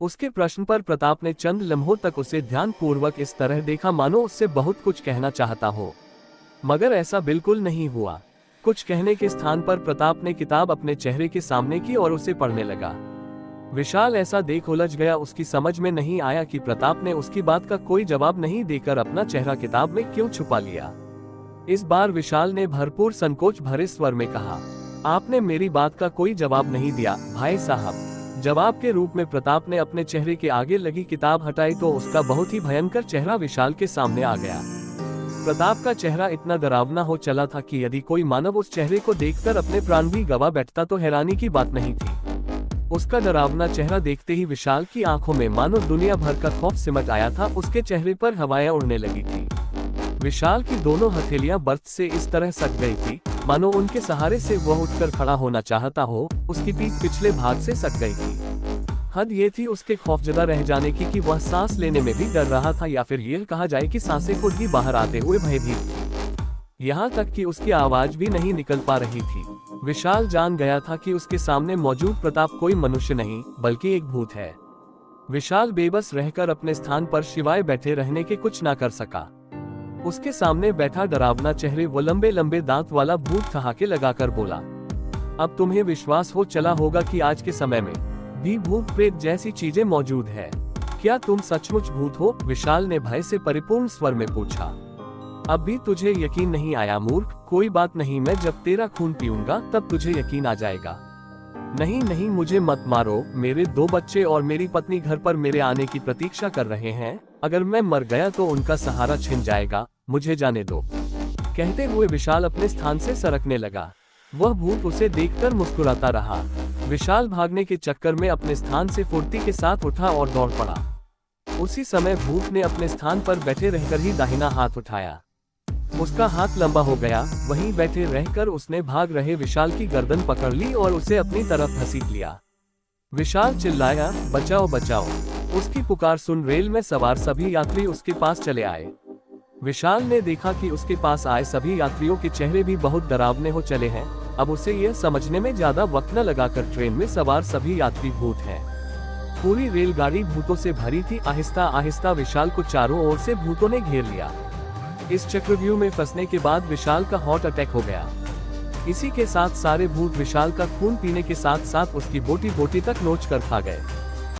उसके प्रश्न पर प्रताप ने चंद लम्हों तक उसे ध्यानपूर्वक इस तरह देखा मानो उससे बहुत कुछ कहना चाहता हो, मगर ऐसा बिल्कुल नहीं हुआ। कुछ कहने के स्थान पर प्रताप ने किताब अपने चेहरे के सामने की और उसे पढ़ने लगा। विशाल ऐसा देख उलझ गया, उसकी समझ में नहीं आया कि प्रताप ने उसकी बात का कोई जवाब नहीं देकर अपना चेहरा किताब में क्यों छुपा लिया। इस बार विशाल ने भरपूर संकोच भरे स्वर में कहा, आपने मेरी बात का कोई जवाब नहीं दिया भाई साहब। जवाब के रूप में प्रताप ने अपने चेहरे के आगे लगी किताब हटाई तो उसका बहुत ही भयंकर चेहरा विशाल के सामने आ गया। प्रताप का चेहरा इतना डरावना हो चला था कि यदि कोई मानव उस चेहरे को देखकर अपने प्राण भी गवा बैठता तो हैरानी की बात नहीं थी। उसका डरावना चेहरा देखते ही विशाल की आंखों में मानो दुनिया भर का खौफ सिमट आया था। उसके चेहरे पर हवाएं उड़ने लगी थी। विशाल की दोनों हथेलियां बर्फ से इस तरह सक गई थी मानो उनके सहारे से वह उठकर खड़ा होना चाहता हो। उसकी पीठ पिछले भाग से सक गई थी। हद ये थी उसके खौफजदा रह जाने की कि वह सांस लेने में भी डर रहा था, या फिर यह कहा जाए कि सांसें खुद ही बाहर आते हुए भयभीत थी। यहाँ तक कि उसकी आवाज भी नहीं निकल पा रही थी। विशाल जान गया था कि उसके सामने मौजूद प्रताप कोई मनुष्य नहीं बल्कि एक भूत है। विशाल बेबस रहकर अपने स्थान पर सिवाय बैठे रहने के कुछ ना कर सका। उसके सामने बैठा डरावना चेहरे वो लंबे लंबे दांत वाला भूत ठहाके लगाकर बोला, अब तुम्हें विश्वास हो चला होगा कि आज के समय में भी भूत प्रेत जैसी चीजें मौजूद है। क्या तुम सचमुच भूत हो? विशाल ने भय से परिपूर्ण स्वर में पूछा। अब भी तुझे यकीन नहीं आया मूर्ख? कोई बात नहीं, मैं जब तेरा खून पीऊंगा तब तुझे यकीन आ जाएगा। नहीं नहीं, मुझे मत मारो। मेरे 2 बच्चे और मेरी पत्नी घर पर मेरे आने की प्रतीक्षा कर रहे हैं। अगर मैं मर गया तो उनका सहारा छिन जाएगा। मुझे जाने दो। कहते हुए विशाल अपने स्थान से सरकने लगा। वह भूत उसे देखकर मुस्कुराता रहा। विशाल भागने के चक्कर में अपने स्थान से फुर्ती के साथ उठा और दौड़ पड़ा। उसी समय भूत ने अपने स्थान पर बैठे रहकर ही दाहिना हाथ उठाया। उसका हाथ लंबा हो गया। वहीं बैठे रहकर उसने भाग रहे विशाल की गर्दन पकड़ ली और उसे अपनी तरफ घसीट लिया। विशाल चिल्लाया, बचाओ बचाओ। उसकी पुकार सुन रेल में सवार सभी यात्री उसके पास चले आए। विशाल ने देखा कि उसके पास आए सभी यात्रियों के चेहरे भी बहुत डरावने हो चले हैं। अब उसे यह समझने में ज्यादा वक्त न लगाकर ट्रेन में सवार सभी यात्री भूत हैं। पूरी रेलगाड़ी भूतों से भरी थी। आहिस्ता आहिस्ता विशाल को चारों ओर से भूतों ने घेर लिया। इस चक्रव्यूह में फंसने के बाद विशाल का हार्ट अटैक हो गया। इसी के साथ सारे भूत विशाल का खून पीने के साथ साथ उसकी बोटी बोटी तक नोच कर खा गए।